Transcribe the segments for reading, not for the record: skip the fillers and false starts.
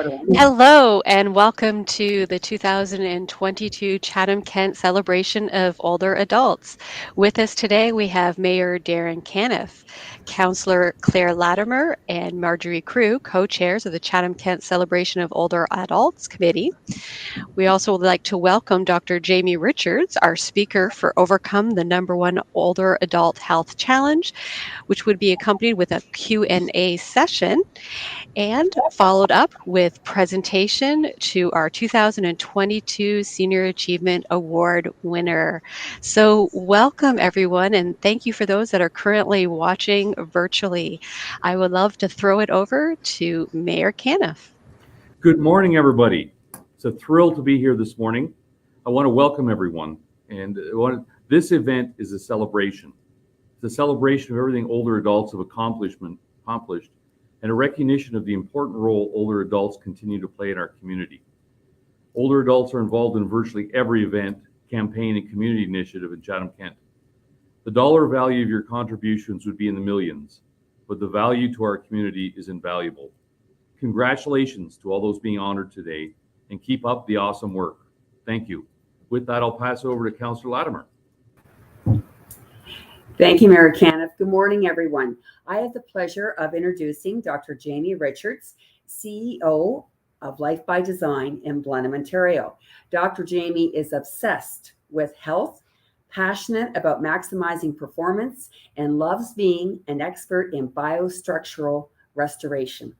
Hello, and welcome to the 2022 Chatham-Kent celebration of older adults. With us today, we have Mayor Darren Caniff, Councillor Claire Latimer, and Marjorie Crew, co-chairs of the Chatham-Kent Celebration of Older Adults Committee. We also would like to welcome Dr. Jamie Richards, our speaker for Overcome the #1 Older Adult Health Challenge, which would be accompanied with a Q&A session and followed up with presentation to our 2022 Senior Achievement Award winner. So welcome everyone, and thank you for those that are currently watching virtually. I would love to throw it over to Mayor Caniff. Good morning, everybody. It's a thrill to be here this morning. I want to welcome everyone. And this event is a celebration. It's a celebration of everything older adults have accomplished and a recognition of the important role older adults continue to play in our community. Older adults are involved in virtually every event, campaign, and community initiative in Chatham-Kent. The dollar value of your contributions would be in the millions, but the value to our community is invaluable. Congratulations to all those being honored today, and keep up the awesome work. Thank you. With that, I'll pass it over to Councillor Latimer. Thank you, Mayor Caniff. Good morning, everyone. I have the pleasure of introducing Dr. Jamie Richards, CEO of Life by Design in Blenheim, Ontario. Dr. Jamie is obsessed with health, passionate about maximizing performance, and loves being an expert in biostructural restoration.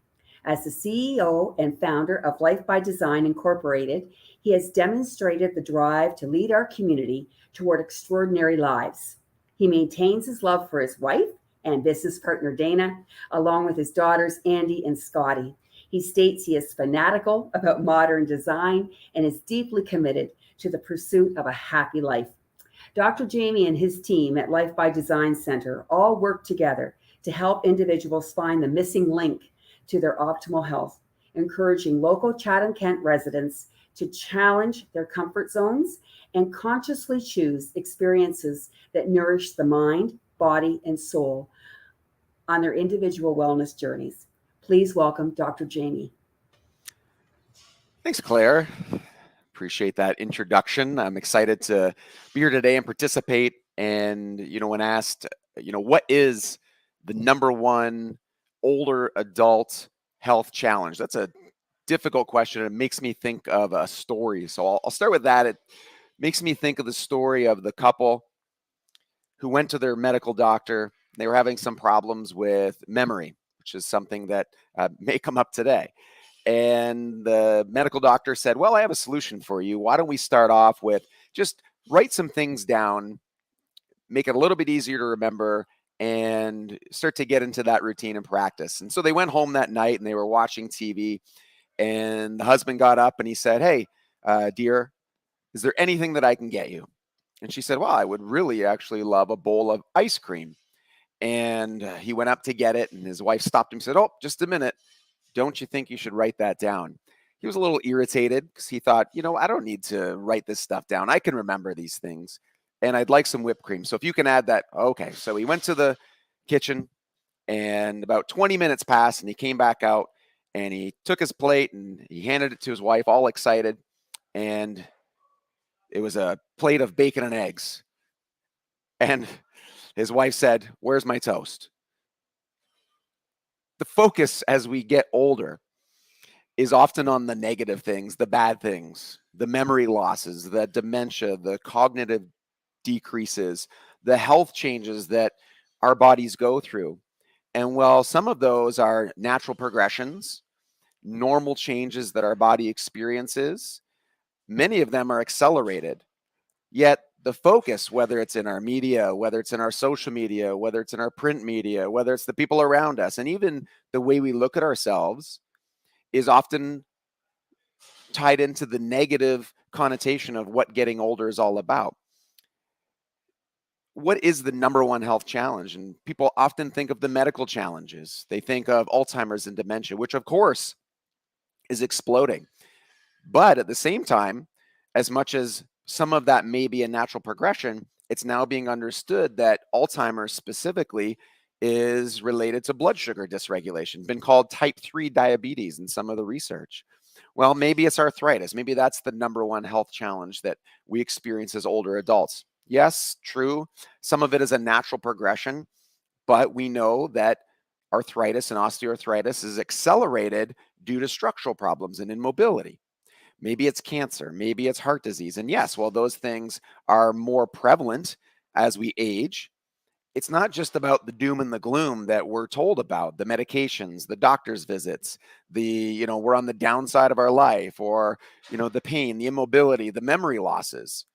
As the CEO and founder of Life by Design Incorporated, he has demonstrated the drive to lead our community toward extraordinary lives. He maintains his love for his wife and business partner Dana, along with his daughters Andy and Scotty. He states he is fanatical about modern design and is deeply committed to the pursuit of a happy life. Dr. Jamie and his team at Life by Design Center all work together to help individuals find the missing link to their optimal health, encouraging local Chatham-Kent residents to challenge their comfort zones and consciously choose experiences that nourish the mind, body, and soul on their individual wellness journeys. Please welcome Dr. Jamie. Thanks, Claire. Appreciate that introduction. I'm excited to be here today and participate. And, when asked, what is the #1 older adult health challenge? That's a difficult question. It makes me think of a story. So I'll start with that. It makes me think of the story of the couple who went to their medical doctor. They were having some problems with memory, which is something that may come up today. And the medical doctor said, well, I have a solution for you. Why don't we start off with just write some things down, make it a little bit easier to remember, and start to get into that routine and practice. And so they went home that night and they were watching TV, and the husband got up and he said, hey, dear, is there anything that I can get you? And she said, well, I would really actually love a bowl of ice cream. And he went up to get it, and his wife stopped him and said, oh, just a minute. Don't you think you should write that down? He was a little irritated because he thought, I don't need to write this stuff down. I can remember these things. And I'd like some whipped cream. So if you can add that. Okay. So he went to the kitchen, and about 20 minutes passed, and he came back out and he took his plate and he handed it to his wife, all excited. And it was a plate of bacon and eggs. And his wife said, where's my toast? The focus as we get older is often on the negative things, the bad things, the memory losses, the dementia, the cognitive decreases, the health changes that our bodies go through. And while some of those are natural progressions, normal changes that our body experiences, many of them are accelerated. Yet the focus, whether it's in our media, whether it's in our social media, whether it's in our print media, whether it's the people around us, and even the way we look at ourselves, is often tied into the negative connotation of what getting older is all about. What is the #1 health challenge? And people often think of the medical challenges. They think of Alzheimer's and dementia, which of course is exploding. But at the same time, as much as some of that may be a natural progression, it's now being understood that Alzheimer's specifically is related to blood sugar dysregulation, been called type 3 diabetes in some of the research. Well, maybe it's arthritis. Maybe that's the number one health challenge that we experience as older adults. Yes, true. Some of it is a natural progression, but we know that arthritis and osteoarthritis is accelerated due to structural problems and immobility. Maybe it's cancer, maybe it's heart disease. And yes, while those things are more prevalent as we age, it's not just about the doom and the gloom that we're told about, the medications, the doctor's visits, we're on the downside of our life, or, the pain, the immobility, the memory losses.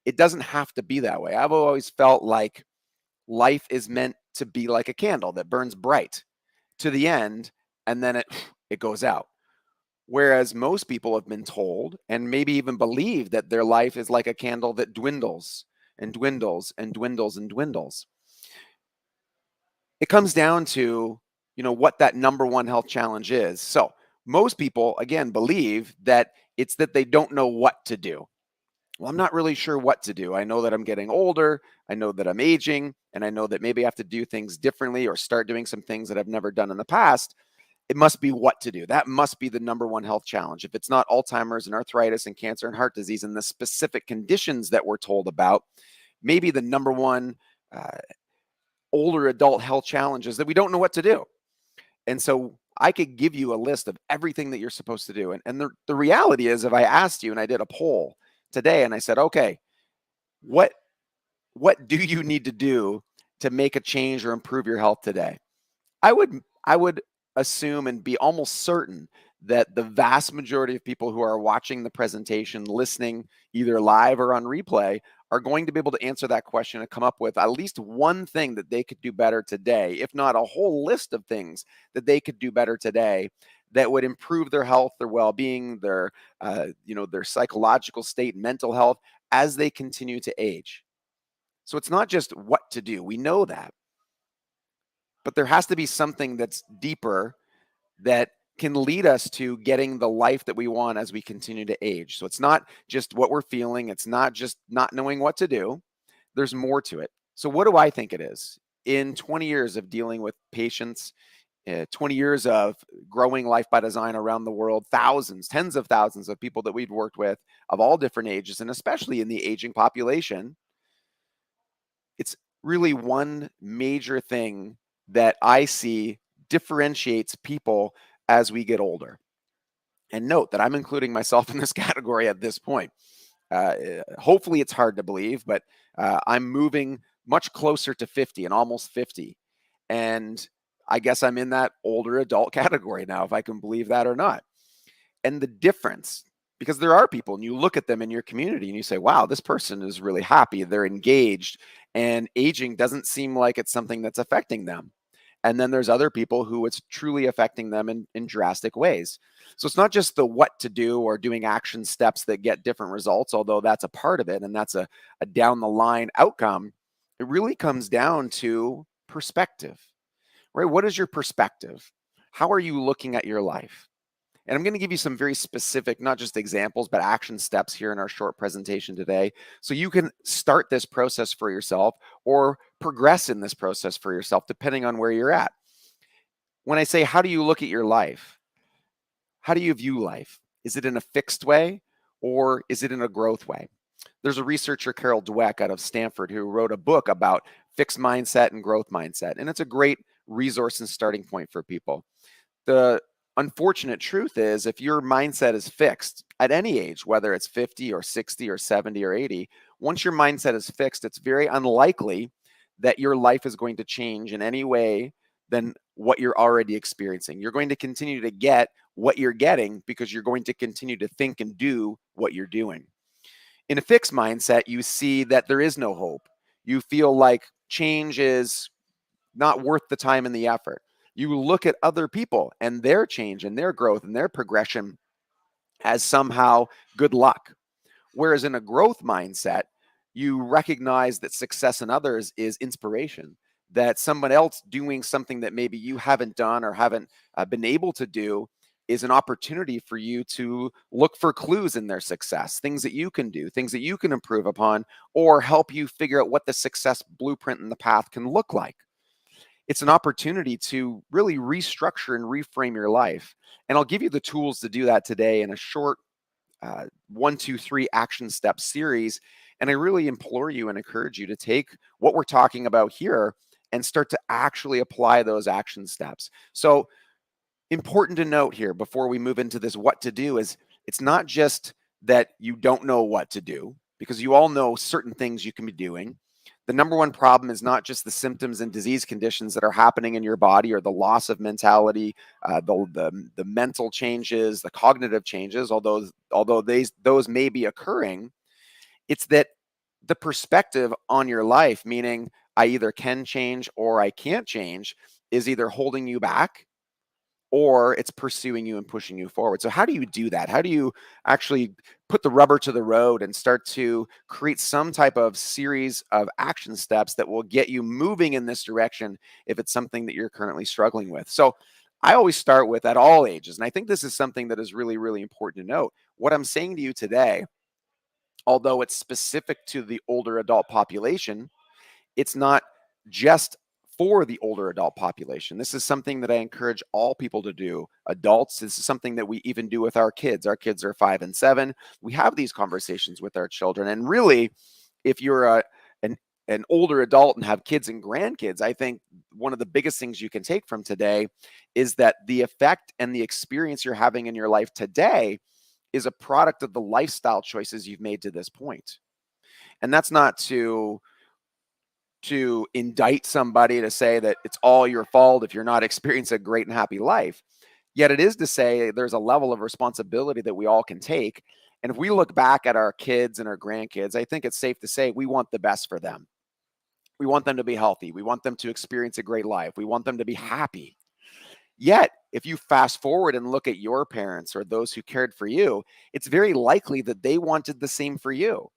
It doesn't have to be that way. I've always felt like life is meant to be like a candle that burns bright to the end, and then it goes out. Whereas most people have been told, and maybe even believe, that their life is like a candle that dwindles and dwindles and dwindles and dwindles. It comes down to, what that number one health challenge is. So most people, again, believe that it's that they don't know what to do. Well, I'm not really sure what to do. I know that I'm getting older. I know that I'm aging, and I know that maybe I have to do things differently or start doing some things that I've never done in the past. It must be what to do. That must be the number one health challenge. If it's not Alzheimer's and arthritis and cancer and heart disease and the specific conditions that we're told about, maybe the number one older adult health challenge is that we don't know what to do. And so I could give you a list of everything that you're supposed to do. And the reality is, if I asked you and I did a poll today and I said, okay, what do you need to do to make a change or improve your health today? I would assume and be almost certain that the vast majority of people who are watching the presentation, listening either live or on replay, are going to be able to answer that question and come up with at least one thing that they could do better today, if not a whole list of things that they could do better today that would improve their health, their well-being, their psychological state, mental health as they continue to age. So it's not just what to do. We know that. But there has to be something that's deeper that can lead us to getting the life that we want as we continue to age. So it's not just what we're feeling. It's not just not knowing what to do. There's more to it. So what do I think it is? In 20 years of dealing with patients, 20 years of growing Life by Design around the world, thousands, tens of thousands of people that we've worked with of all different ages, and especially in the aging population, it's really one major thing that I see differentiates people as we get older. And note that I'm including myself in this category at this point. Hopefully it's hard to believe, but I'm moving much closer to 50 and almost 50. And I guess I'm in that older adult category now, if I can believe that or not. And the difference, because there are people and you look at them in your community and you say, wow, this person is really happy, they're engaged, and aging doesn't seem like it's something that's affecting them. And then there's other people who it's truly affecting them in drastic ways. So it's not just the what to do or doing action steps that get different results, although that's a part of it and that's a down the line outcome. It really comes down to perspective, right? What is your perspective? How are you looking at your life? And I'm going to give you some very specific, not just examples, but action steps here in our short presentation today. So you can start this process for yourself or progress in this process for yourself, depending on where you're at. When I say, how do you look at your life? How do you view life? Is it in a fixed way or is it in a growth way? There's a researcher, Carol Dweck, out of Stanford, who wrote a book about fixed mindset and growth mindset. And it's a great resource and starting point for people. The unfortunate truth is, if your mindset is fixed at any age, whether it's 50 or 60 or 70 or 80, once your mindset is fixed, it's very unlikely that your life is going to change in any way than what you're already experiencing. You're going to continue to get what you're getting because you're going to continue to think and do what you're doing. In a fixed mindset, you see that there is no hope. You feel like change is not worth the time and the effort. You look at other people and their change and their growth and their progression as somehow good luck. Whereas in a growth mindset, you recognize that success in others is inspiration, that someone else doing something that maybe you haven't done or haven't been able to do is an opportunity for you to look for clues in their success, things that you can do, things that you can improve upon, or help you figure out what the success blueprint and the path can look like. it's an opportunity to really restructure and reframe your life. And I'll give you the tools to do that today in a short 1, 2, 3 action step series. And I really implore you and encourage you to take what we're talking about here and start to actually apply those action steps. So, important to note here before we move into this what to do is it's not just that you don't know what to do, because you all know certain things you can be doing. The number one problem is not just the symptoms and disease conditions that are happening in your body or the loss of mentality, the mental changes, the cognitive changes, although those may be occurring. It's that the perspective on your life, meaning I either can change or I can't change, is either holding you back or it's pursuing you and pushing you forward. So how do you do that? How do you actually put the rubber to the road and start to create some type of series of action steps that will get you moving in this direction if it's something that you're currently struggling with? So I always start with at all ages, and I think this is something that is really, really important to note. What I'm saying to you today, although it's specific to the older adult population, it's not just for the older adult population. This is something that I encourage all people to do. Adults, this is something that we even do with our kids. Our kids are 5 and 7. We have these conversations with our children. And really, if you're an older adult and have kids and grandkids, I think one of the biggest things you can take from today is that the effect and the experience you're having in your life today is a product of the lifestyle choices you've made to this point. And that's not to indict somebody to say that it's all your fault if you're not experiencing a great and happy life. Yet it is to say there's a level of responsibility that we all can take. And if we look back at our kids and our grandkids, I think it's safe to say we want the best for them. We want them to be healthy. We want them to experience a great life. We want them to be happy. Yet, if you fast forward and look at your parents or those who cared for you, it's very likely that they wanted the same for you.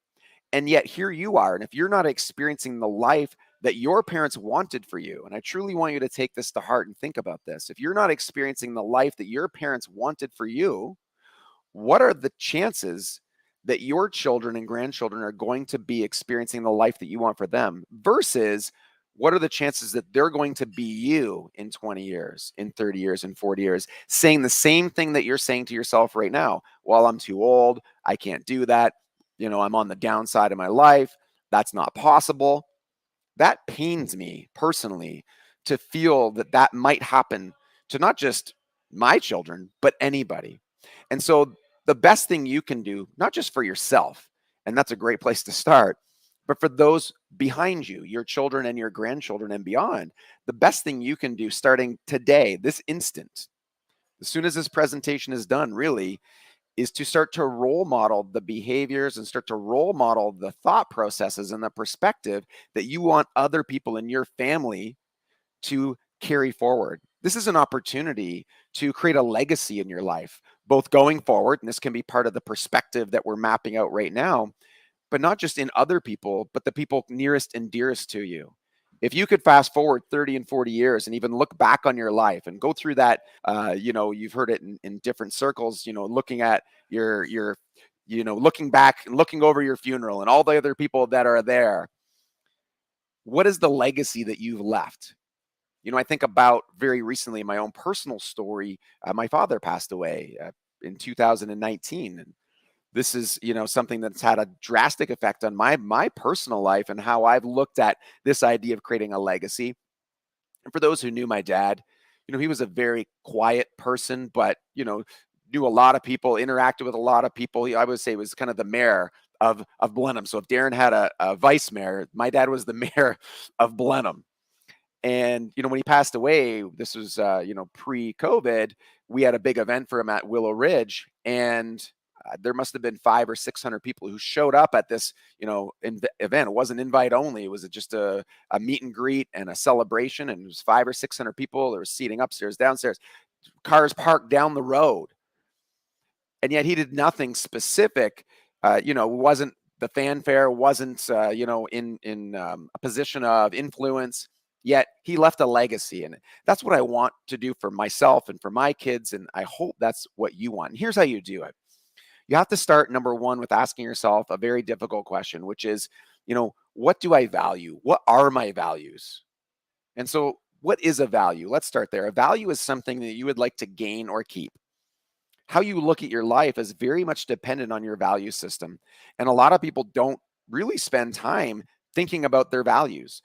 And yet here you are. And if you're not experiencing the life that your parents wanted for you, and I truly want you to take this to heart and think about this. If you're not experiencing the life that your parents wanted for you, what are the chances that your children and grandchildren are going to be experiencing the life that you want for them versus what are the chances that they're going to be you in 20 years, in 30 years, in 40 years, saying the same thing that you're saying to yourself right now? Well, I'm too old. I can't do that. I'm on the downside of my life. That's not possible. That pains me personally to feel that that might happen to not just my children, but anybody. And so the best thing you can do, not just for yourself, and that's a great place to start, but for those behind you, your children and your grandchildren and beyond, the best thing you can do starting today, this instant, as soon as this presentation is done, really, is to start to role model the behaviors and start to role model the thought processes and the perspective that you want other people in your family to carry forward. This is an opportunity to create a legacy in your life, both going forward, and this can be part of the perspective that we're mapping out right now, but not just in other people, but the people nearest and dearest to you. If you could fast forward 30 and 40 years and even look back on your life and go through that, you've heard it in different circles, looking at your looking back and looking over your funeral and all the other people that are there. What is the legacy that you've left? I think about very recently my own personal story. My father passed away in 2019. And this is, something that's had a drastic effect on my personal life and how I've looked at this idea of creating a legacy. And for those who knew my dad, he was a very quiet person, but, knew a lot of people, interacted with a lot of people. I would say was kind of the mayor of Blenheim. So if Darren had a vice mayor, my dad was the mayor of Blenheim. And, when he passed away, this was, pre-COVID, we had a big event for him at Willow Ridge. And there must have been 500 or 600 people who showed up at this, event. It wasn't invite only. It was just a meet and greet and a celebration. And it was 500 or 600 people. There was seating upstairs, downstairs, cars parked down the road. And yet he did nothing specific. Wasn't the fanfare, wasn't, in a position of influence. Yet he left a legacy. And that's what I want to do for myself and for my kids. And I hope that's what you want. And here's how you do it. You have to start, number one, with asking yourself a very difficult question, which is, what do I value? What are my values? And so what is a value? Let's start there. A value is something that you would like to gain or keep. How you look at your life is very much dependent on your value system. And a lot of people don't really spend time thinking about their values.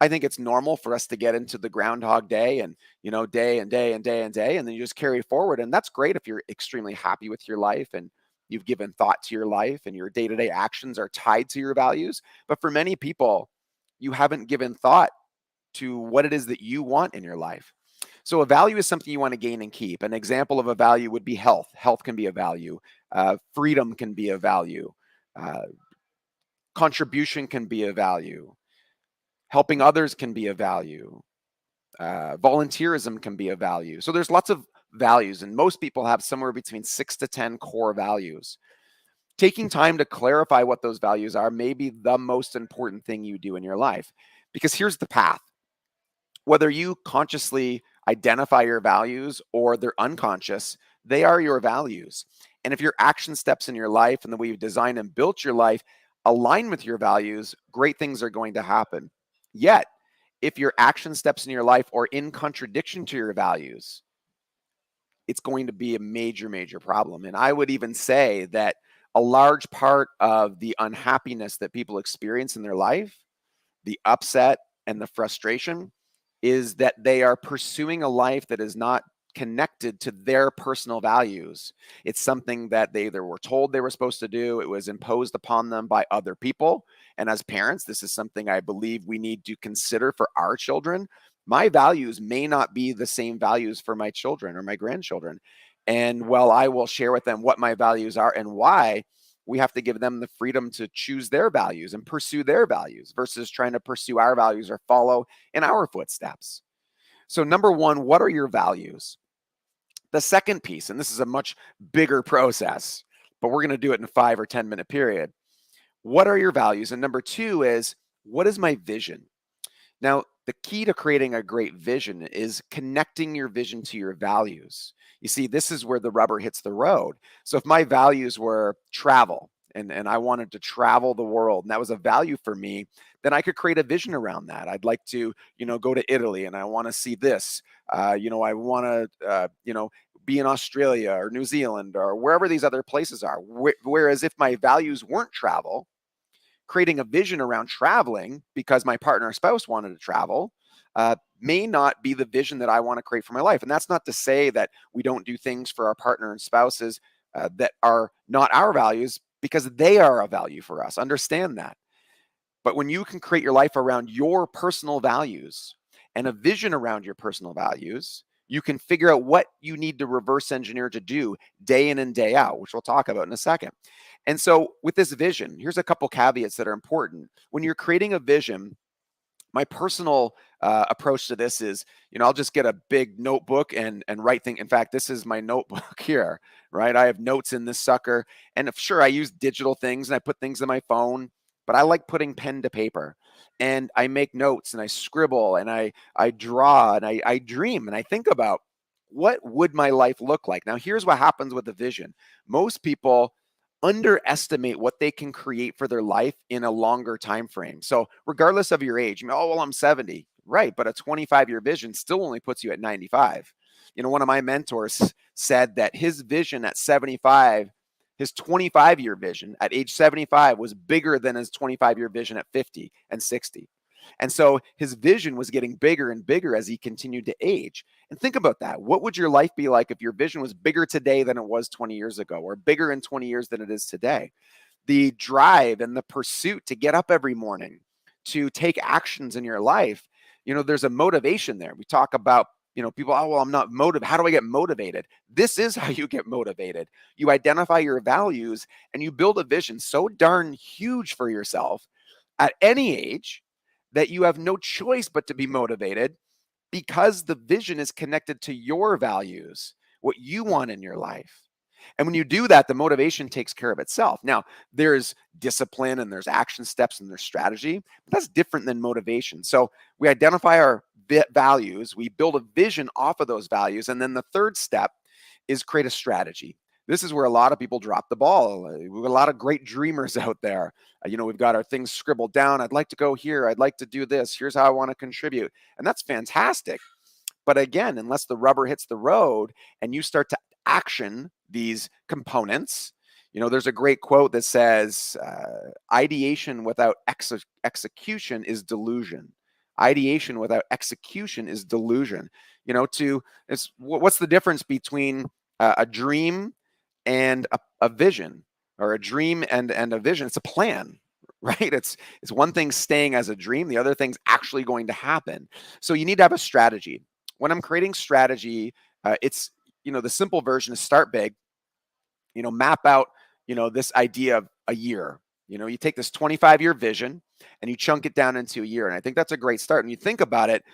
I think it's normal for us to get into the groundhog day and, day and day and day and day, and then you just carry forward. And that's great if you're extremely happy with your life and you've given thought to your life and your day-to-day actions are tied to your values. But for many people, you haven't given thought to what it is that you want in your life. So a value is something you want to gain and keep. An example of a value would be health. Health can be a value. Freedom can be a value. Uh, Contribution can be a value. Helping others can be a value. Volunteerism can be a value. So there's lots of values, and most people have somewhere between 6 to 10 core values. Taking time to clarify what those values are may be the most important thing you do in your life, because here's the path. Whether you consciously identify your values or they're unconscious, they are your values. And if your action steps in your life and the way you've designed and built your life align with your values, great things are going to happen. Yet, if your action steps in your life are in contradiction to your values, it's going to be a major, major problem. And I would even say that a large part of the unhappiness that people experience in their life, the upset and the frustration, is that they are pursuing a life that is not connected to their personal values. It's something that they either were told they were supposed to do, it was imposed upon them by other people. And as parents, this is something I believe we need to consider for our children. My values may not be the same values for my children or my grandchildren. And while I will share with them what my values are and why, we have to give them the freedom to choose their values and pursue their values versus trying to pursue our values or follow in our footsteps. So number one, what are your values? The second piece, and this is a much bigger process, but we're going to do it in a 5 or 10 minute period. What are your values? And number two is, what is my vision? Now, the key to creating a great vision is connecting your vision to your values. You see, this is where the rubber hits the road. So if my values were travel and I wanted to travel the world, and that was a value for me, then I could create a vision around that. I'd like to, go to Italy and I want to see this. I want to, be in Australia or New Zealand or wherever these other places are. Whereas if my values weren't travel, creating a vision around traveling because my partner or spouse wanted to travel may not be the vision that I want to create for my life. And that's not to say that we don't do things for our partner and spouses that are not our values, because they are a value for us. Understand that. But when you can create your life around your personal values and a vision around your personal values, you can figure out what you need to reverse engineer to do day in and day out, which we'll talk about in a second. And so with this vision, here's a couple caveats that are important. When you're creating a vision, my personal approach to this is, I'll just get a big notebook and write things. In fact, this is my notebook here, right? I have notes in this sucker. And sure, I use digital things and I put things in my phone, but I like putting pen to paper. And I make notes and I scribble and I draw and I dream and I think about, what would my life look like? Now, here's what happens with a vision. Most people underestimate what they can create for their life in a longer time frame. So regardless of your age, I'm 70, right? But a 25-year vision still only puts you at 95. One of my mentors said that his vision at 75, his 25-year vision at age 75 was bigger than his 25-year vision at 50 and 60. And so his vision was getting bigger and bigger as he continued to age. And think about that. What would your life be like if your vision was bigger today than it was 20 years ago, or bigger in 20 years than it is today? The drive and the pursuit to get up every morning, to take actions in your life, there's a motivation there. We talk about, people, I'm not motivated. How do I get motivated? This is how you get motivated. You identify your values and you build a vision so darn huge for yourself at any age that you have no choice but to be motivated, because the vision is connected to your values, what you want in your life. And when you do that, the motivation takes care of itself. Now, there's discipline and there's action steps and there's strategy, but that's different than motivation. So we identify our values, we build a vision off of those values, and then the third step is create a strategy. This is where a lot of people drop the ball. We've got a lot of great dreamers out there. We've got our things scribbled down. I'd like to go here. I'd like to do this. Here's how I want to contribute. And that's fantastic. But again, unless the rubber hits the road and you start to action these components, there's a great quote that says, ideation without execution is delusion. Ideation without execution is delusion. What's the difference between a dream and a vision, or a dream and a vision? It's a plan, right? It's one thing staying as a dream, the other thing's actually going to happen. So you need to have a strategy. When I'm creating strategy, it's, the simple version is start big, map out, this idea of a year. You take this 25-year vision and you chunk it down into a year. And I think that's a great start. And you think about it,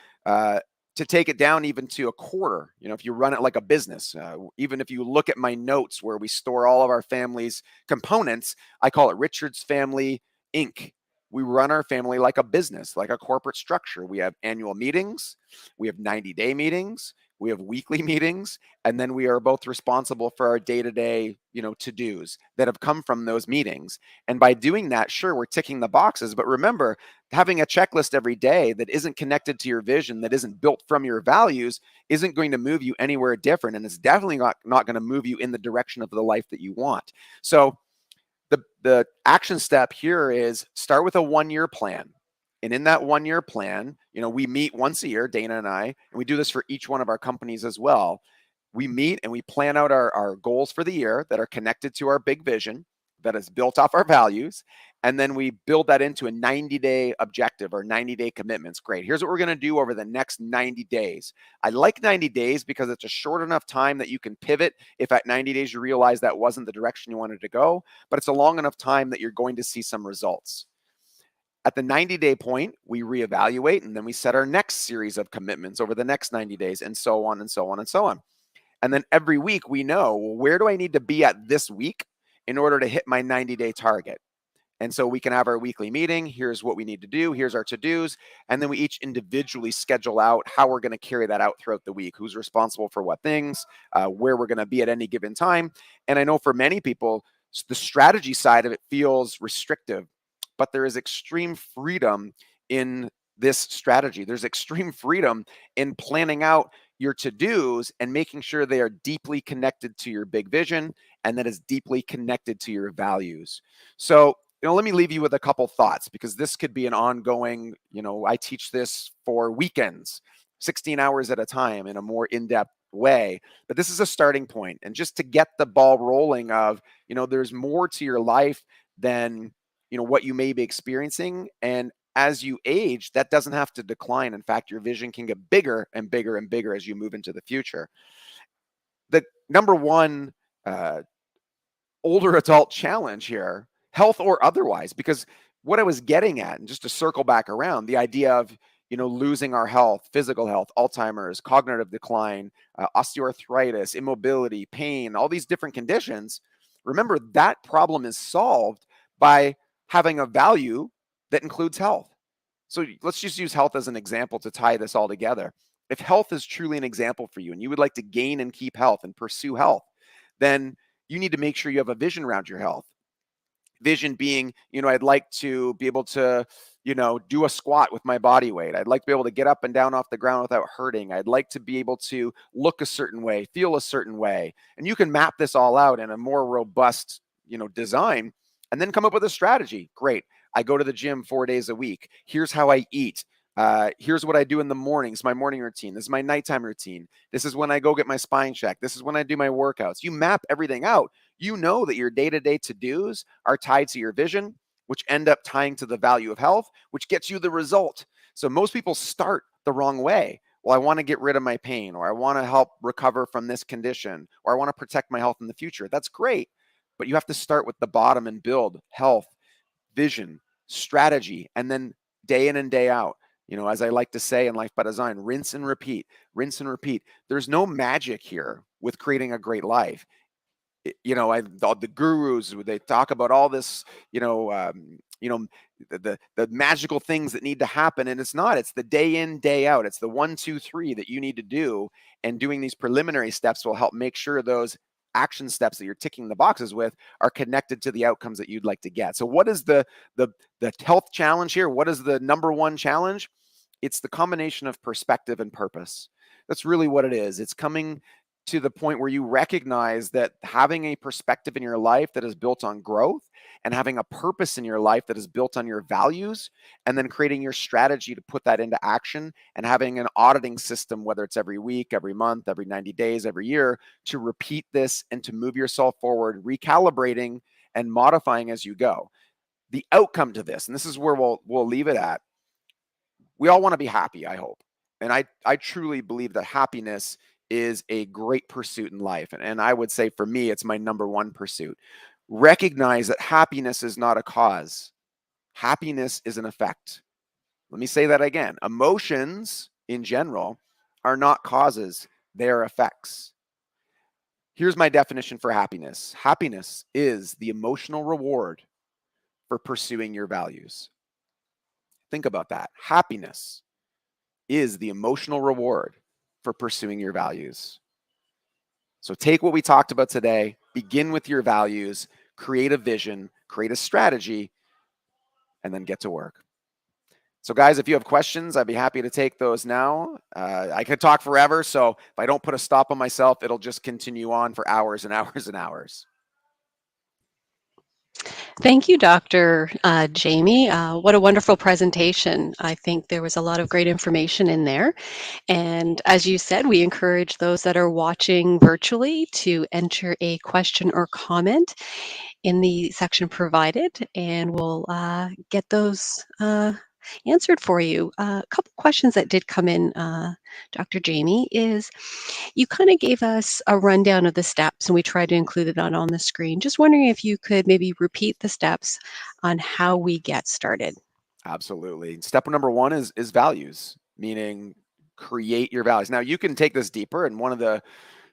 to take it down even to a quarter, if you run it like a business, even if you look at my notes where we store all of our family's components, I call it Richard's Family Inc. We run our family like a business, like a corporate structure. We have annual meetings, we have 90-day meetings, we have weekly meetings, and then we are both responsible for our day-to-day, to-dos that have come from those meetings. And by doing that, sure, we're ticking the boxes, but remember, having a checklist every day that isn't connected to your vision, that isn't built from your values, isn't going to move you anywhere different, and it's definitely not going to move you in the direction of the life that you want. So the action step here is start with a 1-year plan. And in that 1-year plan, we meet once a year, Dana and I, and we do this for each one of our companies as well. We meet and we plan out our goals for the year that are connected to our big vision, that is built off our values. And then we build that into a 90-day objective or 90-day commitments. Great. Here's what we're going to do over the next 90 days. I like 90 days because it's a short enough time that you can pivot if at 90 days you realize that wasn't the direction you wanted to go, but it's a long enough time that you're going to see some results. At the 90-day point, we reevaluate, and then we set our next series of commitments over the next 90 days, and so on and so on and so on. And then every week we know, well, where do I need to be at this week in order to hit my 90-day target? And so we can have our weekly meeting. Here's what we need to do. Here's our to-dos. And then we each individually schedule out how we're going to carry that out throughout the week, who's responsible for what things, where we're going to be at any given time. And I know for many people, the strategy side of it feels restrictive, but there is extreme freedom in this strategy. There's extreme freedom in planning out your to-dos and making sure they are deeply connected to your big vision and that is deeply connected to your values. So, let me leave you with a couple thoughts, because this could be an ongoing, I teach this for weekends, 16 hours at a time in a more in-depth way. But this is a starting point. And just to get the ball rolling of, there's more to your life than, what you may be experiencing. And as you age, that doesn't have to decline. In fact, your vision can get bigger and bigger and bigger as you move into the future. The number one older adult challenge here, health or otherwise, because what I was getting at, and just to circle back around, the idea of, losing our health, physical health, Alzheimer's, cognitive decline, osteoarthritis, immobility, pain, all these different conditions. Remember, that problem is solved by having a value that includes health. So let's just use health as an example to tie this all together. If health is truly an example for you and you would like to gain and keep health and pursue health, then you need to make sure you have a vision around your health. Vision being, I'd like to be able to, do a squat with my body weight. I'd like to be able to get up and down off the ground without hurting. I'd like to be able to look a certain way, feel a certain way. And you can map this all out in a more robust, design, and then come up with a strategy. Great. I go to the gym 4 days a week. Here's how I eat. Here's what I do in the mornings, my morning routine. This is my nighttime routine. This is when I go get my spine checked. This is when I do my workouts. You map everything out. You know that your day-to-day to-dos are tied to your vision, which end up tying to the value of health, which gets you the result. So most people start the wrong way. Well, I want to get rid of my pain, or I want to help recover from this condition, or I want to protect my health in the future. That's great. But you have to start with the bottom and build health, vision, strategy, and then day in and day out. As I like to say in Life by Design, rinse and repeat, rinse and repeat. There's no magic here with creating a great life. The gurus, they talk about all this, the magical things that need to happen. And it's not, it's the day in, day out. It's the 1, 2, 3 that you need to do. And doing these preliminary steps will help make sure those action steps that you're ticking the boxes with are connected to the outcomes that you'd like to get. So what is the health challenge here? What is the number one challenge? It's the combination of perspective and purpose. That's really what it is. It's coming to the point where you recognize that having a perspective in your life that is built on growth and having a purpose in your life that is built on your values, and then creating your strategy to put that into action, and having an auditing system, whether it's every week, every month, every 90 days, every year, to repeat this and to move yourself forward, recalibrating and modifying as you go. The outcome to this, and this is where we'll leave it at, we all want to be happy, I hope. And I truly believe that happiness is a great pursuit in life. And I would say for me, it's my number one pursuit. Recognize that happiness is not a cause. Happiness is an effect. Let me say that again. Emotions in general are not causes, they are effects. Here's my definition for happiness. Happiness is the emotional reward for pursuing your values. Think about that. Happiness is the emotional reward for pursuing your values. So take what we talked about today, begin with your values, create a vision, create a strategy, and then get to work. So guys, if you have questions, I'd be happy to take those now. I could talk forever, so if I don't put a stop on myself, it'll just continue on for hours and hours and hours. Thank you, Dr. Jamie. What a wonderful presentation. I think there was a lot of great information in there. And as you said, we encourage those that are watching virtually to enter a question or comment in the section provided, and we'll get those answered for you. A couple questions that did come in, Dr. Jamie, is you kind of gave us a rundown of the steps, and we tried to include it on the screen. Just wondering if you could maybe repeat the steps on how we get started. Absolutely. Step number one is values, meaning create your values. Now you can take this deeper, and one of the,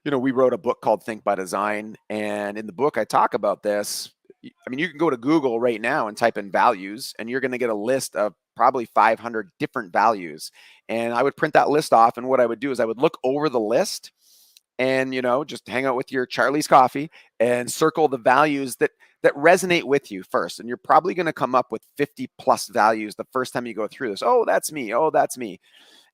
we wrote a book called Think by Design, and in the book I talk about this. I mean, you can go to Google right now and type in values, and you're going to get a list of probably 500 different values. And I would print that list off, and what I would do is I would look over the list and, just hang out with your Charlie's coffee and circle the values that resonate with you first. And you're probably going to come up with 50 plus values the first time you go through this. Oh, that's me. Oh, that's me.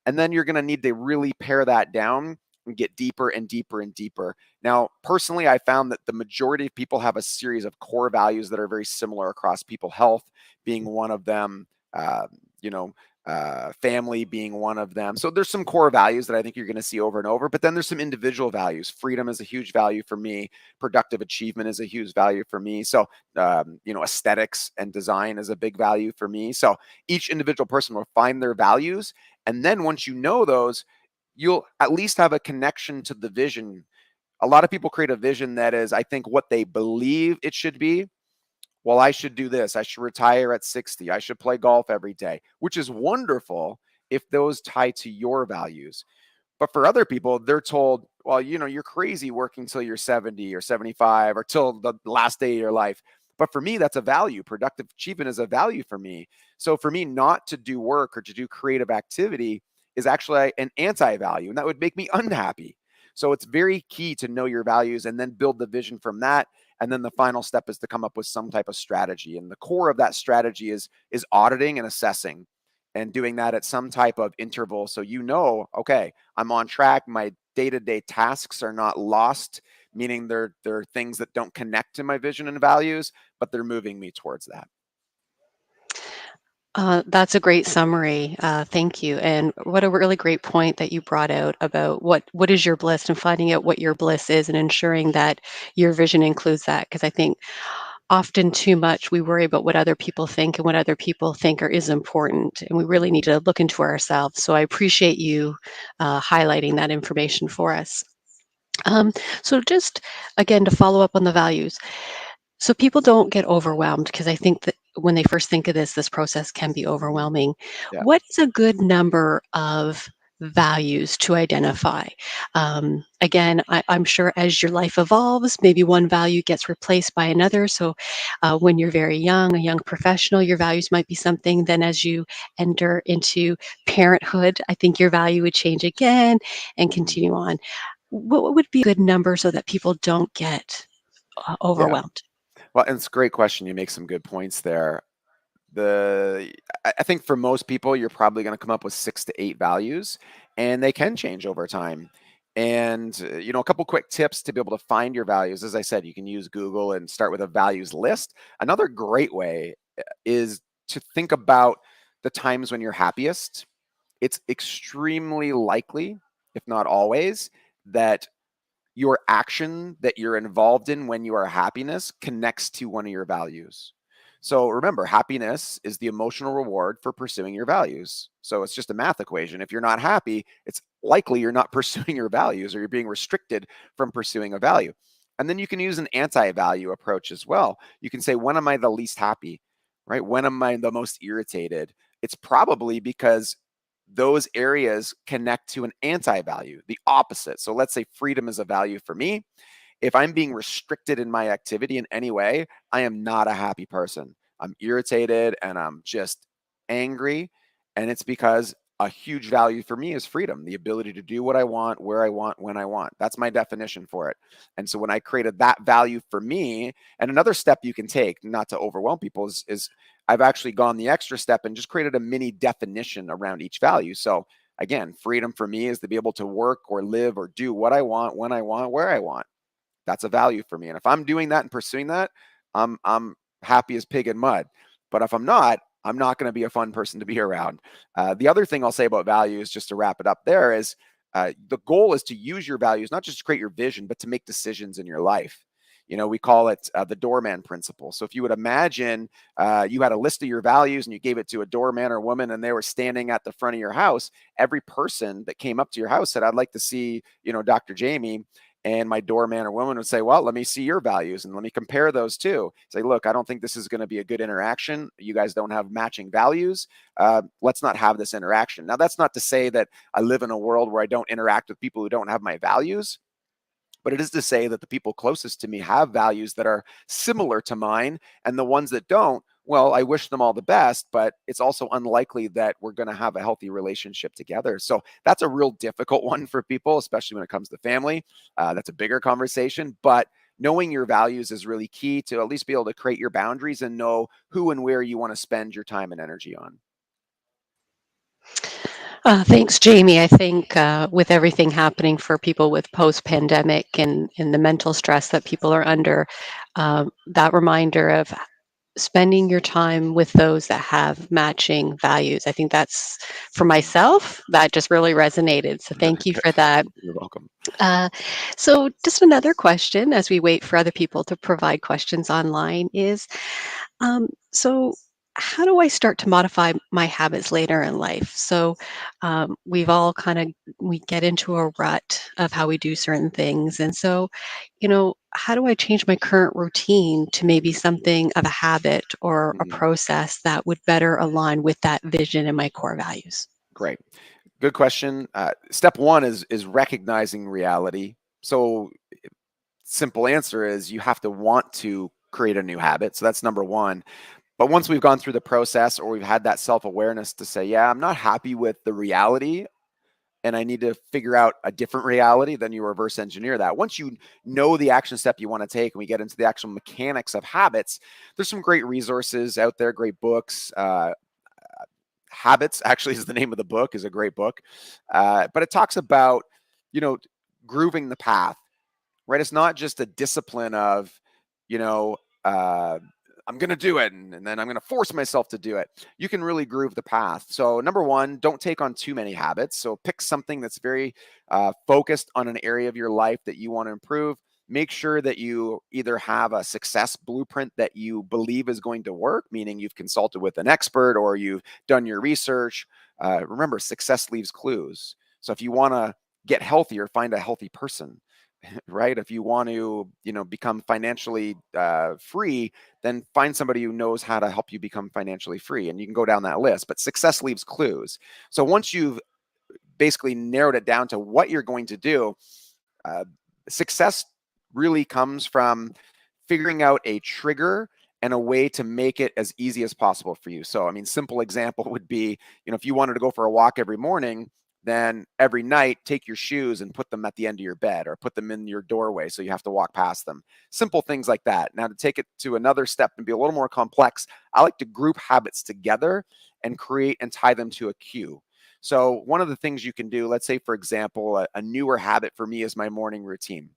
And then you're going to need to really pare that down and get deeper and deeper and deeper. Now, personally, I found that the majority of people have a series of core values that are very similar across people. Health being one of them, family being one of them. So there's some core values that I think you're going to see over and over, but then there's some individual values. Freedom is a huge value for me. Productive achievement is a huge value for me. So, aesthetics and design is a big value for me. So each individual person will find their values. And then once you know those, you'll at least have a connection to the vision. A lot of people create a vision that is, I think, what they believe it should be. Well, I should do this. I should retire at 60. I should play golf every day, which is wonderful if those tie to your values. But for other people, they're told, well, you're crazy working till you're 70 or 75 or till the last day of your life. But for me, that's a value. Productive achievement is a value for me. So for me, not to do work or to do creative activity is actually an anti-value, and that would make me unhappy. So it's very key to know your values and then build the vision from that. And then the final step is to come up with some type of strategy. And the core of that strategy is auditing and assessing, and doing that at some type of interval. So, okay, I'm on track. My day-to-day tasks are not lost, meaning they're things that don't connect to my vision and values, but they're moving me towards that. That's a great summary. Thank you. And what a really great point that you brought out about what is your bliss, and finding out what your bliss is and ensuring that your vision includes that. Because I think often too much we worry about what other people think, and what other people think is important. And we really need to look into ourselves. So I appreciate you highlighting that information for us. So just again, to follow up on the values. So people don't get overwhelmed, because I think that when they first think of this process can be overwhelming. Yeah. What is a good number of values to identify? Again, I'm sure as your life evolves, maybe one value gets replaced by another. So when you're very young, a young professional, your values might be something. Then as you enter into parenthood, I think your value would change again and continue on. what would be a good number so that people don't get Yeah. overwhelmed? Well, and it's a great question. You make some good points there. I think for most people, you're probably going to come up with 6 to 8 values, and they can change over time. And a couple quick tips to be able to find your values. As I said, you can use Google and start with a values list. Another great way is to think about the times when you're happiest. It's extremely likely, if not always, that your action that you're involved in when you are happiness connects to one of your values. So remember, happiness is the emotional reward for pursuing your values. So it's just a math equation. If you're not happy, it's likely you're not pursuing your values, or you're being restricted from pursuing a value. And then you can use an anti-value approach as well. You can say, when am I the least happy? Right? When am I the most irritated? It's probably because those areas connect to an anti-value, the opposite. So let's say freedom is a value for me. If I'm being restricted in my activity in any way, I am not a happy person. I'm irritated and I'm just angry. And it's because a huge value for me is freedom, the ability to do what I want, where I want, when I want. That's my definition for it. And so when I created that value for me, and another step you can take, not to overwhelm people, is I've actually gone the extra step and just created a mini definition around each value. So again, freedom for me is to be able to work or live or do what I want, when I want, where I want. That's a value for me. And if I'm doing that and pursuing that, I'm happy as pig in mud. But if I'm not going to be a fun person to be around. The other thing I'll say about values, just to wrap it up there, is the goal is to use your values, not just to create your vision, but to make decisions in your life. We call it the doorman principle. So if you would imagine you had a list of your values and you gave it to a doorman or woman, and they were standing at the front of your house, every person that came up to your house said, "I'd like to see, Dr. Jamie." And my doorman or woman would say, "Well, let me see your values and let me compare those two." Say, "Look, I don't think this is going to be a good interaction. You guys don't have matching values. Let's not have this interaction." Now, that's not to say that I live in a world where I don't interact with people who don't have my values. But it is to say that the people closest to me have values that are similar to mine, and the ones that don't, well, I wish them all the best, but it's also unlikely that we're going to have a healthy relationship together. So that's a real difficult one for people, especially when it comes to family. That's a bigger conversation, but knowing your values is really key to at least be able to create your boundaries and know who and where you want to spend your time and energy on. Thanks, Jamie. I think with everything happening for people with post-pandemic and the mental stress that people are under, that reminder of spending your time with those that have matching values. I think that's, for myself, that just really resonated. So thank you Good. for that. You're welcome. Uh, so just another question as we wait for other people to provide questions online is, so how do I start to modify my habits later in life? So we've all we get into a rut of how we do certain things. And so, how do I change my current routine to maybe something of a habit or a Mhm. process that would better align with that vision and my core values? Great. Good question. Step one is recognizing reality. So simple answer is you have to want to create a new habit. So that's number one. But once we've gone through the process, or we've had that self-awareness to say, yeah, I'm not happy with the reality and I need to figure out a different reality, then you reverse engineer that. Once you know the action step you want to take and we get into the actual mechanics of habits, there's some great resources out there, great books. Habits actually is the name of the book, is a great book. But it talks about, you know, grooving the path, right? It's not just a discipline of, you know, I'm going to do it and then I'm going to force myself to do it. You can really groove the path. So, number one, don't take on too many habits. So, pick something that's very focused on an area of your life that you want to improve. Make sure that you either have a success blueprint that you believe is going to work, meaning you've consulted with an expert or you've done your research. Remember, success leaves clues. So, if you want to get healthier, find a healthy person. Right? If you want to, become financially free, then find somebody who knows how to help you become financially free. And you can go down that list, but success leaves clues. So once you've basically narrowed it down to what you're going to do, uh, success really comes from figuring out a trigger and a way to make it as easy as possible for you. So, I mean, simple example would be, if you wanted to go for a walk every morning, then every night take your shoes and put them at the end of your bed or put them in your doorway so you have to walk past them. Simple things like that. Now, to take it to another step and be a little more complex, I like to group habits together and create and tie them to a cue. So one of the things you can do, let's say, for example, a newer habit for me is my morning routine.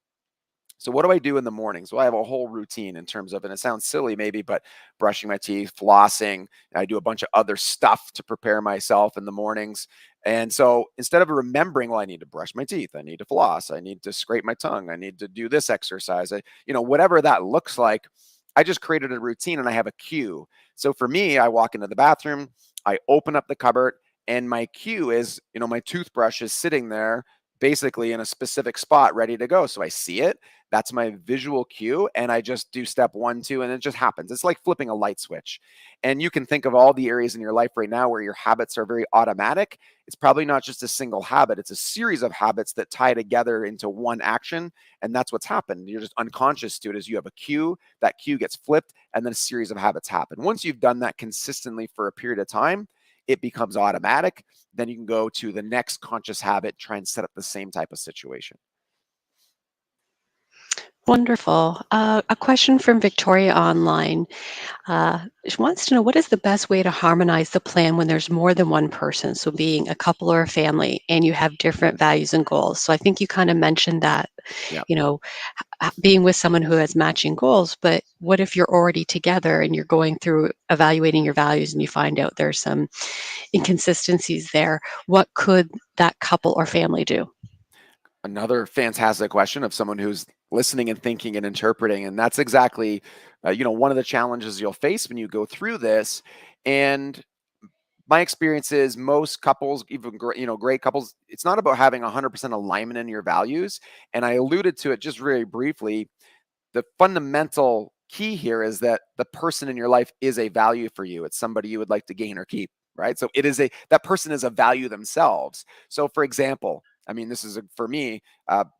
So what do I do in the mornings? Well, I have a whole routine in terms of, and it sounds silly maybe, but brushing my teeth, flossing. I do a bunch of other stuff to prepare myself in the mornings. And so instead of remembering, well, I need to brush my teeth, I need to floss, I need to scrape my tongue, I need to do this exercise, whatever that looks like, I just created a routine and I have a cue. So for me, I walk into the bathroom, I open up the cupboard, and my cue is, my toothbrush is sitting there basically in a specific spot ready to go. So I see it. That's my visual cue. And I just do step 1, 2, and it just happens. It's like flipping a light switch. And you can think of all the areas in your life right now where your habits are very automatic. It's probably not just a single habit. It's a series of habits that tie together into one action. And that's what's happened. You're just unconscious to it as you have a cue, that cue gets flipped, and then a series of habits happen. Once you've done that consistently for a period of time, it becomes automatic. Then you can go to the next conscious habit, try and set up the same type of situation. Wonderful. A question from Victoria online. She wants to know, what is the best way to harmonize the plan when there's more than one person? So being a couple or a family and you have different values and goals. So I think you kind of mentioned that, Yeah. being with someone who has matching goals, but what if you're already together and you're going through evaluating your values and you find out there's some inconsistencies there? What could that couple or family do? Another fantastic question of someone who's listening and thinking and interpreting. And that's exactly, one of the challenges you'll face when you go through this. And my experience is most couples, even great couples, it's not about having 100% alignment in your values. And I alluded to it just very briefly. The fundamental key here is that the person in your life is a value for you. It's somebody you would like to gain or keep, right? So that person is a value themselves. So for example, this is for me,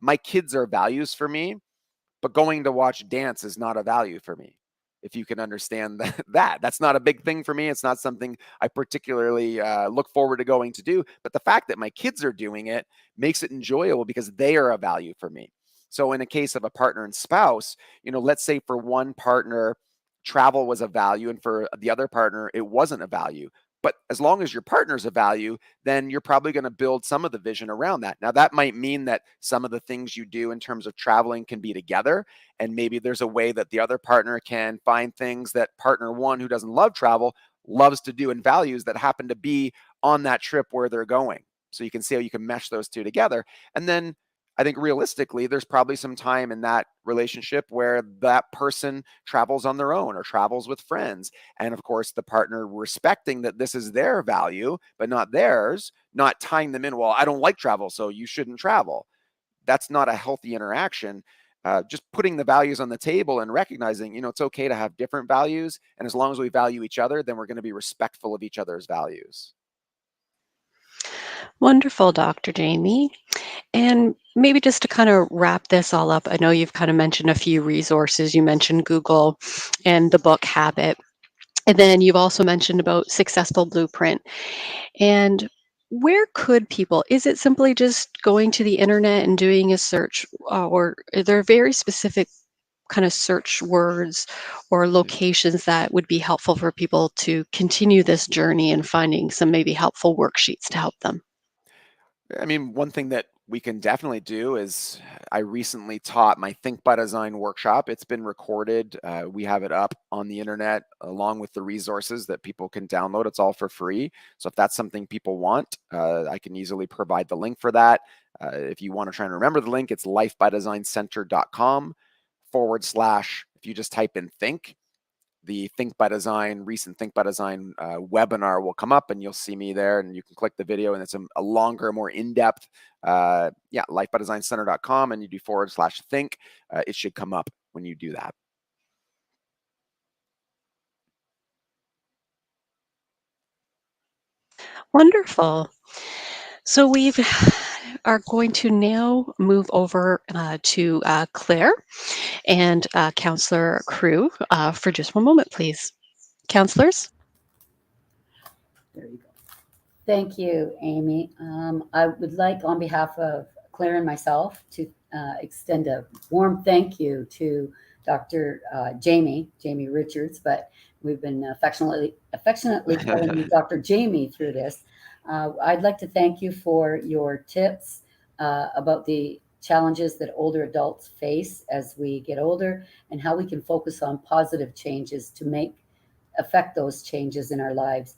my kids are values for me, but going to watch dance is not a value for me. If you can understand that's not a big thing for me. It's not something I particularly look forward to going to do. But the fact that my kids are doing it makes it enjoyable because they are a value for me. So in a case of a partner and spouse, let's say for one partner, travel was a value, and for the other partner, it wasn't a value. But as long as your partner's a value, then you're probably going to build some of the vision around that. Now, that might mean that some of the things you do in terms of traveling can be together. And maybe there's a way that the other partner can find things that partner one, who doesn't love travel, loves to do and values that happen to be on that trip where they're going. So you can see how you can mesh those two together. And then I think realistically, there's probably some time in that relationship where that person travels on their own or travels with friends. And of course, the partner respecting that this is their value, but not theirs, not tying them in, well, I don't like travel, so you shouldn't travel. That's not a healthy interaction. Just putting the values on the table and recognizing, it's okay to have different values. And as long as we value each other, then we're going to be respectful of each other's values. Wonderful, Dr. Jamie. And maybe just to kind of wrap this all up, I know you've kind of mentioned a few resources. You mentioned Google and the book Habit. And then you've also mentioned about Successful Blueprint. And where could people, is it simply just going to the internet and doing a search, or are there very specific kind of search words or locations that would be helpful for people to continue this journey and finding some maybe helpful worksheets to help them? One thing that we can definitely do is I recently taught my Think by Design workshop. It's been recorded. We have it up on the internet along with the resources that people can download. It's all for free. So if that's something people want, I can easily provide the link for that. If you want to try and remember the link, it's lifebydesignCenter.com / if you just type in think, the recent Think by Design webinar will come up and you'll see me there and you can click the video and it's a longer, more in-depth, lifebydesignCenter.com and you do / think. It should come up when you do that. Wonderful. So we are going to now move over to Claire and Counselor Crew for just one moment, please. Counselors? There you go. Thank you, Amy. I would like, on behalf of Claire and myself, to extend a warm thank you to Dr. Jamie Richards, but we've been affectionately calling you Dr. Jamie through this. I'd like to thank you for your tips about the challenges that older adults face as we get older and how we can focus on positive changes to affect those changes in our lives.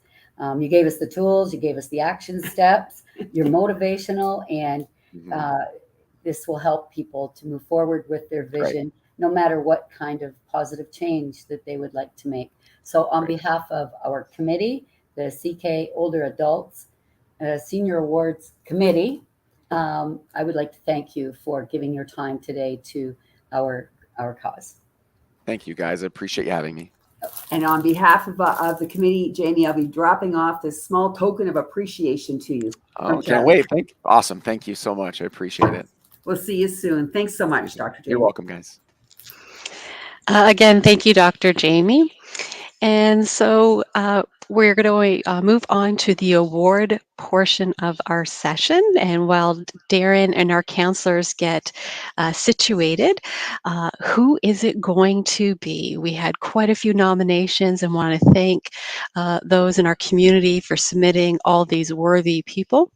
You gave us the tools, you gave us the action steps, you're motivational, and this will help people to move forward with their vision, no matter what kind of positive change that they would like to make. So on behalf of our committee, the CK Older Adults Senior Awards Committee, I would like to thank you for giving your time today to our cause. Thank you, guys. I appreciate you having me. And on behalf of the committee, Jamie, I'll be dropping off this small token of appreciation to you. Oh, can't wait. Awesome. Thank you so much. I appreciate it. We'll see you soon. Thanks so much, Dr. Jamie. You're welcome, guys. Again, thank you, Dr. Jamie. And so we're going to move on to the award portion of our session. And while Darren and our counselors get situated, who is it going to be? We had quite a few nominations and want to thank those in our community for submitting all these worthy people.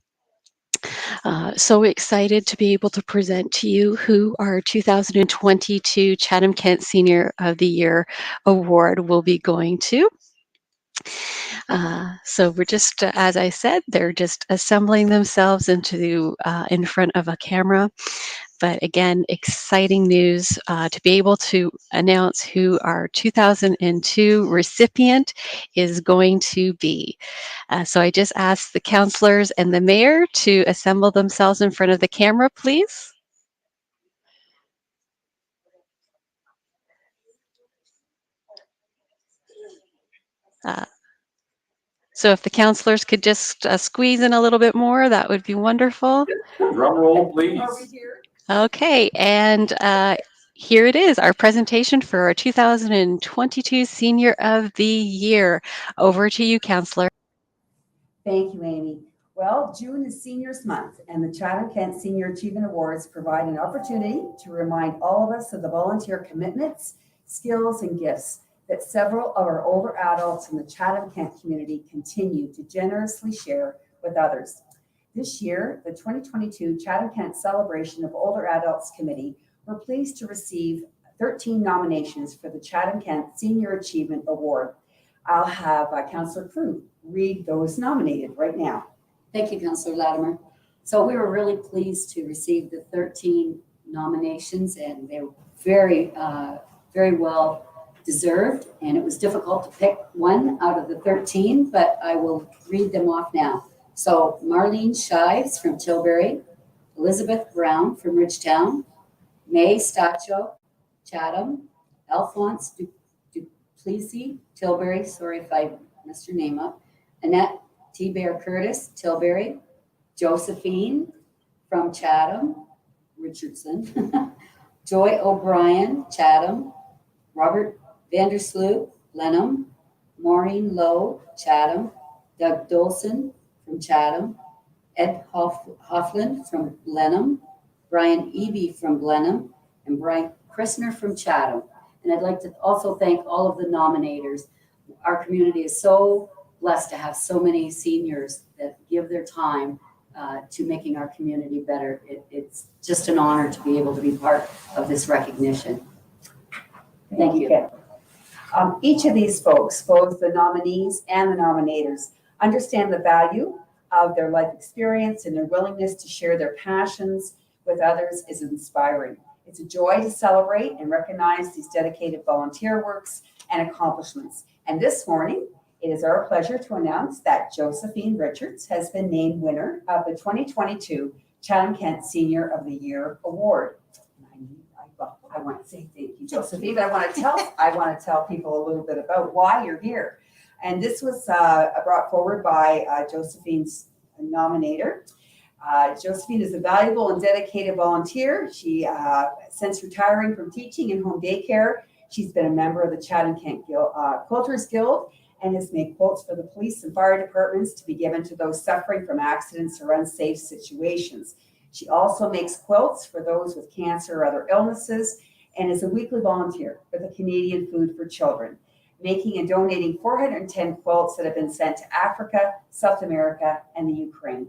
So excited to be able to present to you who our 2022 Chatham-Kent Senior of the Year Award will be going to. So we're just, as I said, they're just assembling themselves in front of a camera. But again, exciting news to be able to announce who our 2002 recipient is going to be. So I just asked the counselors and the mayor to assemble themselves in front of the camera, please. So if the counselors could just squeeze in a little bit more, that would be wonderful. Drum roll, please. Okay, and here it is, our presentation for our 2022 Senior of the Year. Over to you, Counselor. Thank you, Amy. Well, June is Seniors Month, and the Chatham-Kent Senior Achievement Awards provide an opportunity to remind all of us of the volunteer commitments, skills, and gifts that several of our older adults in the Chatham-Kent community continue to generously share with others. This year, the 2022 Chatham-Kent Celebration of Older Adults Committee were pleased to receive 13 nominations for the Chatham-Kent Senior Achievement Award. I'll have Councillor Crew read those nominated right now. Thank you, Councillor Latimer. So we were really pleased to receive the 13 nominations, and they were very, very well deserved. And it was difficult to pick one out of the 13, but I will read them off now. So Marlene Shives from Tilbury, Elizabeth Brown from Ridgetown, May Stacho, Chatham, Alphonse Duplessis, Tilbury, sorry if I messed your name up, Annette T. Bear Curtis, Tilbury, Josephine from Chatham, Richardson, Joy O'Brien, Chatham, Robert Vandersloot, Blenheim, Maureen Lowe, Chatham, Doug Dolson from Chatham, Ed Hoffland from Blenheim, Brian Eby from Blenheim, and Brian Christner from Chatham. And I'd like to also thank all of the nominators. Our community is so blessed to have so many seniors that give their time to making our community better. It's just an honor to be able to be part of this recognition. Thank you. Each of these folks, both the nominees and the nominators, understand the value of their life experience, and their willingness to share their passions with others is inspiring. It's a joy to celebrate and recognize these dedicated volunteer works and accomplishments. And this morning, it is our pleasure to announce that Josephine Richards has been named winner of the 2022 Chatham-Kent Senior of the Year Award. I want to say thank you, Josephine, but I want to tell people a little bit about why you're here. And this was brought forward by Josephine's nominator. Josephine is a valuable and dedicated volunteer. She, since retiring from teaching and home daycare, she's been a member of the Chatham-Kent Quilters Guild and has made quilts for the police and fire departments to be given to those suffering from accidents or unsafe situations. She also makes quilts for those with cancer or other illnesses and is a weekly volunteer for the Canadian Food for Children, making and donating 410 quilts that have been sent to Africa, South America, and the Ukraine.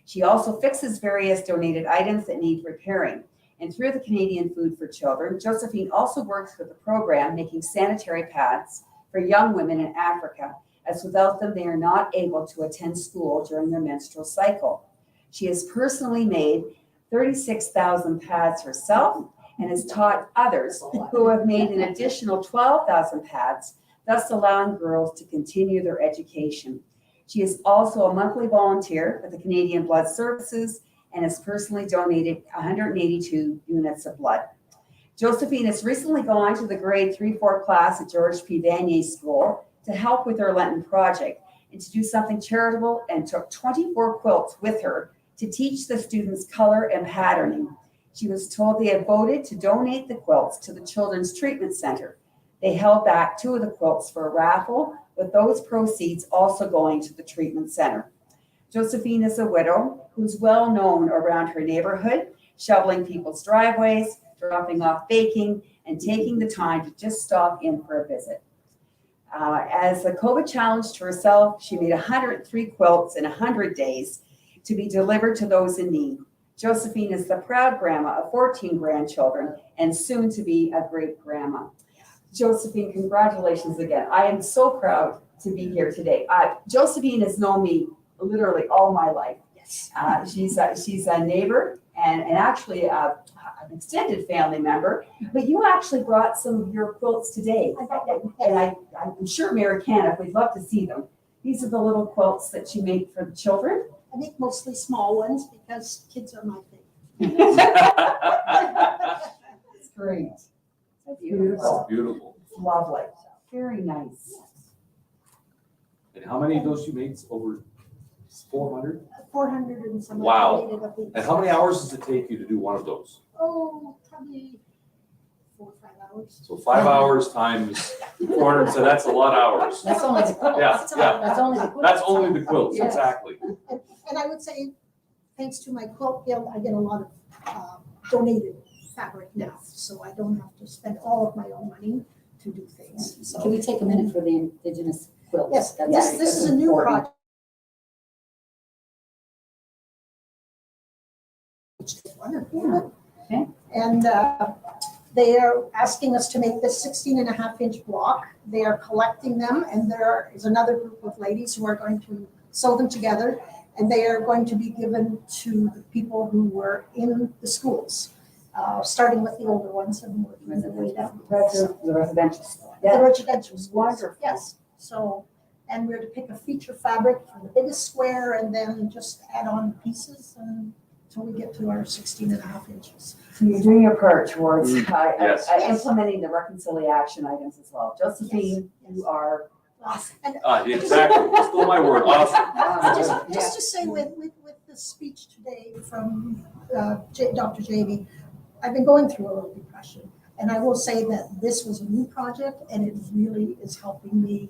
She also fixes various donated items that need repairing. And through the Canadian Food for Children, Josephine also works with the program making sanitary pads for young women in Africa, as without them they are not able to attend school during their menstrual cycle. She has personally made 36,000 pads herself and has taught others who have made an additional 12,000 pads, thus allowing girls to continue their education. She is also a monthly volunteer with the Canadian Blood Services and has personally donated 182 units of blood. Josephine has recently gone to the grade 3-4 class at George P. Vanier School to help with her Lenten project and to do something charitable, and took 24 quilts with her to teach the students color and patterning. She was told they had voted to donate the quilts to the Children's Treatment Center. They held back 2 of the quilts for a raffle, with those proceeds also going to the treatment center. Josephine is a widow who's well known around her neighborhood, shoveling people's driveways, dropping off baking, and taking the time to just stop in for a visit. As a COVID challenge to herself, she made 103 quilts in 100 days to be delivered to those in need. Josephine is the proud grandma of 14 grandchildren and soon to be a great grandma. Josephine, congratulations again. I am so proud to be here today. Josephine has known me literally all my life. Yes. She's a neighbor and actually an extended family member, but you actually brought some of your quilts today. And I'm sure Mary Caniff, we'd love to see them. These are the little quilts that you make for the children. I make mostly small ones because kids are my thing. It's great. That's Beautiful. beautiful. It's lovely. Very nice. And how many of those you made? Over 400? 400 and some. Wow. donated of these. And how many hours does it take you to do one of those? Oh, probably 4 or 5 hours. So 5 hours times 400, so that's a lot of hours. That's only the quilts. Yeah, That's only the quilts. That's only the quilts, Yes. exactly. And I would say, thanks to my quilt guild, I get a lot of donated fabric now. So I don't have to spend all of my own money to do things. Can So, we take a minute for the Indigenous quilts? yes, That's this is a new important. project. Okay. And they are asking us to make this 16.5-inch block. They are collecting them, and there is another group of ladies who are going to sew them together, and they are going to be given to the people who were in the schools, starting with the older ones and working their way down. The residential school. The residential schools. Wonderful. Yes, so, and we're to pick a feature fabric for the biggest square and then just add on pieces until we get to our 16.5 inches. So you're doing your part towards Yes. implementing the reconciliation items as well. Josephine, Yes. you are Awesome. And Exactly, still my word, awesome. just to say with the speech today from Dr. Jamie, I've been going through a little depression. And I will say that this was a new project and it really is helping me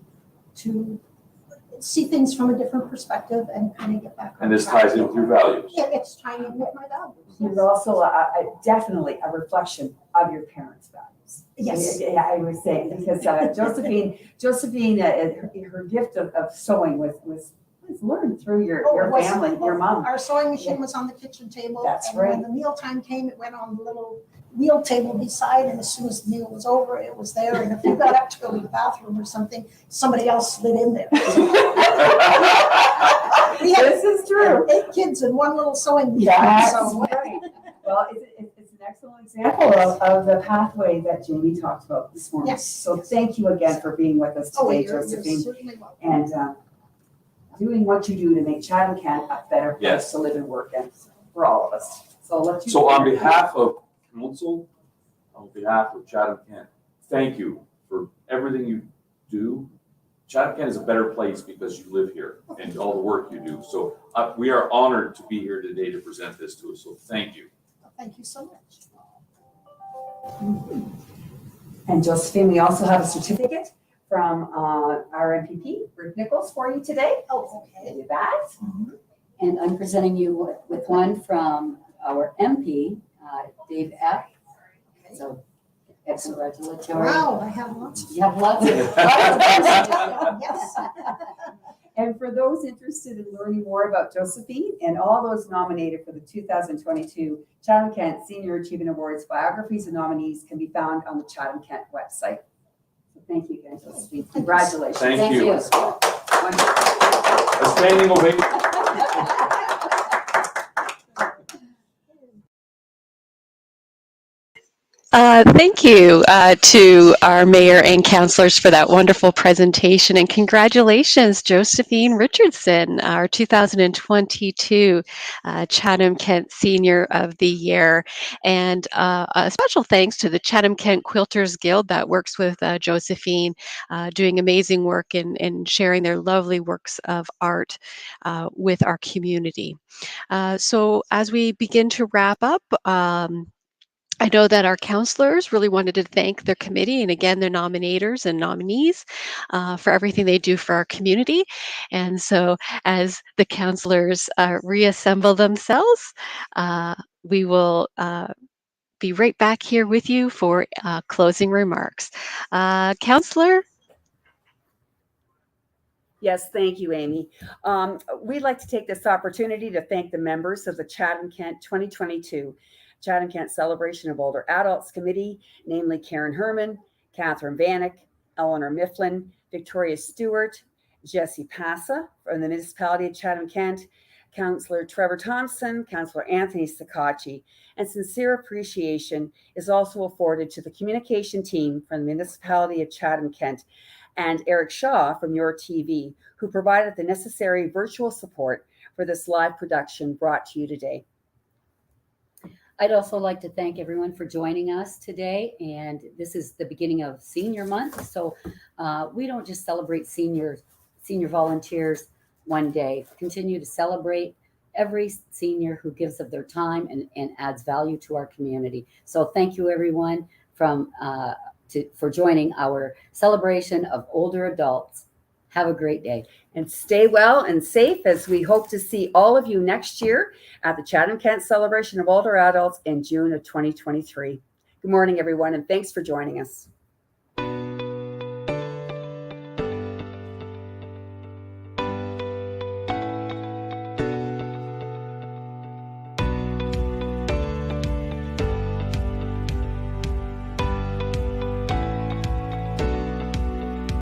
to see things from a different perspective and kind of get back on And this track. ties in with your values. Yeah, it's tying in with my values. You're also definitely a reflection of your parents' values. Yes. Yeah, I would say, because Josephine, her gift of sewing was learned through your family, your mom. Our sewing machine was on the kitchen table. That's and right. when the mealtime came, it went on the little wheel table beside, and as soon as the meal was over, it was there. And if you got up to go to the bathroom or something, somebody else slid in there. We had This is true. 8 kids in one little sewing machine. That's So right. Well, it's an excellent example of the pathway that Jamie talked about this morning. Yes. So thank you again for being with us oh, today, you're Josephine, certainly welcome. and doing what you do to make Chatham-Kent a better place Yes. to live and work in for all of us. So I'll let you. So on behalf of council, on behalf of Chatham-Kent, thank you for everything you do. Chatham-Kent is a better place because you live here and all the work you do. So we are honored to be here today to present this to us, so thank you. Thank you so much. And Josephine, we also have a certificate from our MPP, Ruth Nichols, for you today. Oh, okay. Do that. And I'm presenting you with one from our MP, Dave Epp. So, congratulatory. Wow, I have lots of. You have lots of. Yes. And for those interested in learning more about Josephine and all those nominated for the 2022 Chatham-Kent Senior Achievement Awards, biographies and nominees can be found on the Chatham-Kent website. So thank you again, Josephine. Congratulations. Thank you. Wonderful. A standing ovation. Thank you to our mayor and councilors for that wonderful presentation, and congratulations, Josephine Richardson, our 2022 Chatham-Kent Senior of the Year. And a special thanks to the Chatham-Kent Quilters Guild that works with Josephine, doing amazing work in sharing their lovely works of art with our community. So as we begin to wrap up, I know that our counselors really wanted to thank their committee and again their nominators and nominees for everything they do for our community. And so as the counselors reassemble themselves, we will be right back here with you for closing remarks. Counselor? Yes, thank you, Amy. We'd like to take this opportunity to thank the members of the Chatham-Kent 2022 Chatham-Kent Celebration of Older Adults Committee, namely Karen Herman, Catherine Vanek, Eleanor Mifflin, Victoria Stewart, Jesse Passa from the municipality of Chatham-Kent, Councillor Trevor Thompson, Councillor Anthony Sakachi, and sincere appreciation is also afforded to the communication team from the municipality of Chatham-Kent and Eric Shaw from Your TV, who provided the necessary virtual support for this live production brought to you today. I'd also like to thank everyone for joining us today. And this is the beginning of Senior Month. So we don't just celebrate senior volunteers one day. Continue to celebrate every senior who gives of their time and adds value to our community. So thank you, everyone, for joining our celebration of older adults. Have a great day. And stay well and safe as we hope to see all of you next year at the Chatham-Kent Celebration of Older Adults in June of 2023. Good morning, everyone, and thanks for joining us.